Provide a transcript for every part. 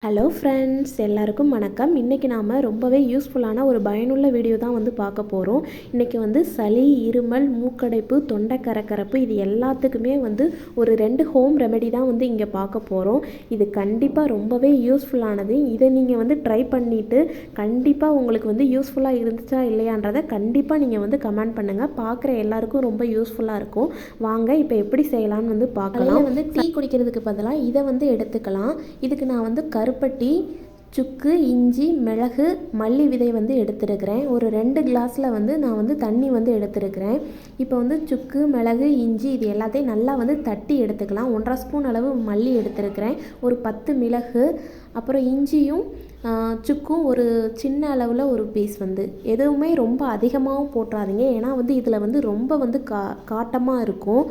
Hello friends, எல்லாருக்கும் வணக்கம். இன்றைக்கி நாம் ரொம்பவே யூஸ்ஃபுல்லான ஒரு பயனுள்ள வீடியோ தான் வந்து பார்க்க போகிறோம். இன்றைக்கி வந்து சளி, இருமல், மூக்கடைப்பு, தொண்டை கரகரப்பு இது எல்லாத்துக்குமே வந்து ஒரு 2 ஹோம் ரெமெடி தான் வந்து இங்கே பார்க்க போகிறோம். இது கண்டிப்பாக ரொம்பவே யூஸ்ஃபுல்லானது. இதை நீங்கள் வந்து ட்ரை பண்ணிவிட்டு கண்டிப்பாக உங்களுக்கு வந்து யூஸ்ஃபுல்லாக இருந்துச்சா இல்லையான்றதை கண்டிப்பாக நீங்கள் வந்து கமெண்ட் பண்ணுங்கள். பார்க்குற எல்லாருக்கும் ரொம்ப யூஸ்ஃபுல்லாக இருக்கும். வாங்க இப்போ எப்படி செய்யலான்னு வந்து பார்க்கலாம். வந்து டீ குடிக்கிறதுக்கு பதிலாக இதை வந்து எடுத்துக்கலாம். இதுக்கு நான் வந்து கருப்பட்டி, சுக்கு, இஞ்சி, மிளகு, மல்லி விதை வந்து எடுத்துருக்கிறேன். ஒரு 2 கிளாஸில் வந்து நான் வந்து தண்ணி வந்து எடுத்துருக்கிறேன். இப்போ வந்து சுக்கு, மிளகு, இஞ்சி இது எல்லாத்தையும் நல்லா வந்து தட்டி எடுத்துக்கலாம். 1.5 ஸ்பூன் அளவு மல்லி எடுத்துருக்கிறேன். ஒரு 10 மிளகு, அப்புறம் இஞ்சியும் சுக்கும் ஒரு சின்ன அளவில் ஒரு பீஸ் வந்து எதுவுமே ரொம்ப அதிகமாகவும் போட்டுறாதீங்க. ஏன்னா வந்து இதில் வந்து ரொம்ப வந்து காட்டமாக இருக்கும்.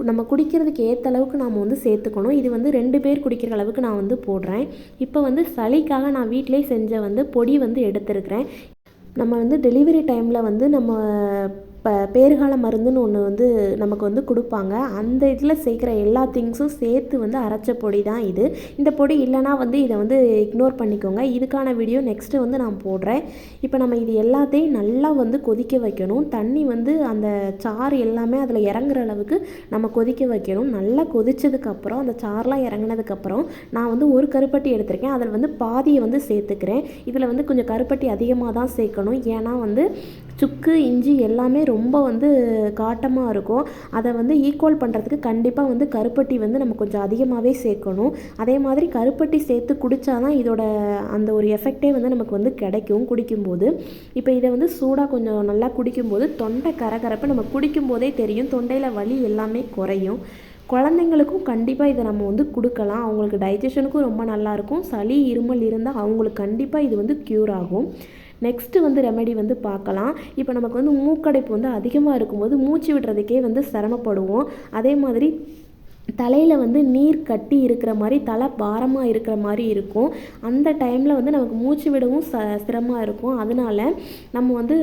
நம்ம குடிக்கிறதுக்கு ஏற்ற அளவுக்கு நாம் வந்து சேர்த்துக்கணும். இது வந்து 2 பேர் குடிக்கிற அளவுக்கு நான் வந்து போடுறேன். இப்போ வந்து சளிக்காக நான் வீட்டிலே செஞ்ச வந்து பொடி வந்து எடுத்துருக்கிறேன். நம்ம வந்து டெலிவரி டைமில் வந்து நம்ம பேறுகால மருந்துன்னு ஒன்று வந்து நமக்கு வந்து கொடுப்பாங்க. அந்த இதில் சேர்க்குற எல்லா திங்ஸும் சேர்த்து வந்து அரைச்ச பொடி தான் இது. இந்த பொடி இல்லைனா வந்து இதை வந்து இக்னோர் பண்ணிக்கோங்க. இதுக்கான வீடியோ நெக்ஸ்ட்டு வந்து நான் போடுறேன். இப்போ நம்ம இது எல்லாத்தையும் நல்லா வந்து கொதிக்க வைக்கணும். தண்ணி வந்து அந்த சாறு எல்லாமே அதில் இறங்குற அளவுக்கு நம்ம கொதிக்க வைக்கணும். நல்லா கொதிச்சதுக்கப்புறம் அந்த சாரெலாம் இறங்கினதுக்கப்புறம் நான் வந்து ஒரு கருப்பட்டி எடுத்திருக்கேன். அதில் வந்து பாதியை வந்து சேர்த்துக்கிறேன். இதில் வந்து கொஞ்சம் கருப்பட்டி அதிகமாக தான் சேர்க்கணும். ஏன்னா வந்து சுக்கு, இஞ்சி எல்லாமே ரொம்ப வந்து காட்டமாக இருக்கும். அதை வந்து ஈக்குவல் பண்ணுறதுக்கு கண்டிப்பாக வந்து கருப்பட்டி வந்து நம்ம கொஞ்சம் அதிகமாகவே சேர்க்கணும். அதே மாதிரி கருப்பட்டி சேர்த்து குடித்தா தான் இதோட அந்த ஒரு எஃபெக்டே வந்து நமக்கு வந்து கிடைக்கும் குடிக்கும்போது. இப்போ இதை வந்து சூடாக கொஞ்சம் நல்லா குடிக்கும்போது தொண்டை கரகரப்பு நம்ம குடிக்கும்போதே தெரியும். தொண்டையில் வலி எல்லாமே குறையும். குழந்தைங்களுக்கும் கண்டிப்பாக இதை நம்ம வந்து கொடுக்கலாம். அவங்களுக்கு டைஜஷனுக்கும் ரொம்ப நல்லாயிருக்கும். சளி, இருமல் இருந்தால் அவங்களுக்கு கண்டிப்பாக இது வந்து க்யூர் ஆகும். நெக்ஸ்ட்டு வந்து ரெமெடி வந்து பார்க்கலாம். இப்போ நமக்கு வந்து மூக்கடைப்பு வந்து அதிகமாக இருக்கும்போது மூச்சு விடுறதுக்கே வந்து சிரமப்படுவோம். அதே மாதிரி தலையில் வந்து நீர் கட்டி இருக்கிற மாதிரி, தலை பாரமாக இருக்கிற மாதிரி இருக்கும். அந்த டைமில் வந்து நமக்கு மூச்சு விடவும் சிரமமாக இருக்கும். அதனால் நம்ம வந்து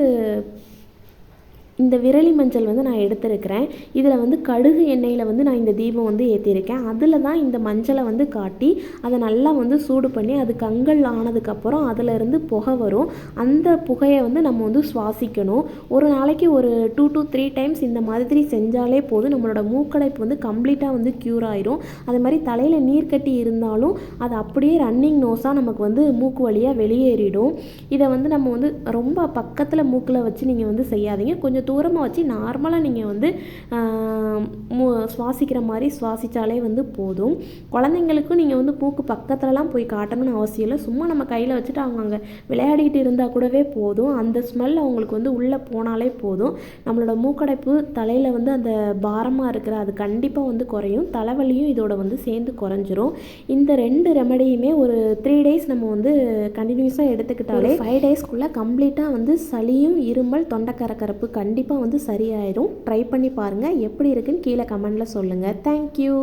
இந்த விரலி மஞ்சள் வந்து நான் எடுத்துருக்கிறேன். இதில் வந்து கடுகு எண்ணெயில் வந்து நான் இந்த தீபம் வந்து ஏற்றிருக்கேன். அதில் தான் இந்த மஞ்சளை வந்து காட்டி அதை நல்லா வந்து சூடு பண்ணி அது கங்கல் ஆனதுக்கப்புறம் அதிலிருந்து புகை வரும். அந்த புகையை வந்து நம்ம வந்து சுவாசிக்கணும். ஒரு நாளைக்கு ஒரு 2 to 3 டைம்ஸ் இந்த மாதிரி செஞ்சாலே போதும். நம்மளோட மூக்கடைப்பு வந்து கம்ப்ளீட்டாக வந்து க்யூர் ஆயிரும். அது மாதிரி தலையில் நீர் கட்டி இருந்தாலும் அது அப்படியே ரன்னிங் நோஸாக நமக்கு வந்து மூக்கு வழியாக வெளியேறிடும். இதை வந்து நம்ம வந்து ரொம்ப பக்கத்தில் மூக்கில் வச்சு நீங்கள் வந்து செய்யாதீங்க. கொஞ்சம் தூரமாக வச்சு நார்மலாக நீங்கள் வந்து சுவாசிக்கிற மாதிரி சுவாசித்தாலே வந்து போதும். குழந்தைங்களுக்கும் நீங்கள் வந்து மூக்கு பக்கத்துலலாம் போய் காட்டணும்னு அவசியம் இல்லை. சும்மா நம்ம கையில் வச்சுட்டு அவங்க அங்கே விளையாடிட்டு இருந்தால் கூடவே போதும். அந்த ஸ்மெல் அவங்களுக்கு வந்து உள்ளே போனாலே போதும். நம்மளோட மூக்கடைப்பு தலையில் வந்து அந்த பாரமாக இருக்கிற அது கண்டிப்பாக வந்து குறையும். தலைவலியும் இதோட வந்து சேர்ந்து குறைஞ்சிரும். இந்த 2 ரெமடியுமே ஒரு 3 டேஸ் நம்ம வந்து கண்டினியூஸாக எடுத்துக்கிட்டாலே 5 டேஸ்க்குள்ளே கம்ப்ளீட்டாக வந்து சளியும், இருமல், தொண்டை கரகரப்பு கண்டிப்பாக வந்து சரியாயிடும். ட்ரை பண்ணி பாருங்கள். எப்படி இருக்குன்னு கீழே கமெண்டில் சொல்லுங்கள். தேங்க்யூ.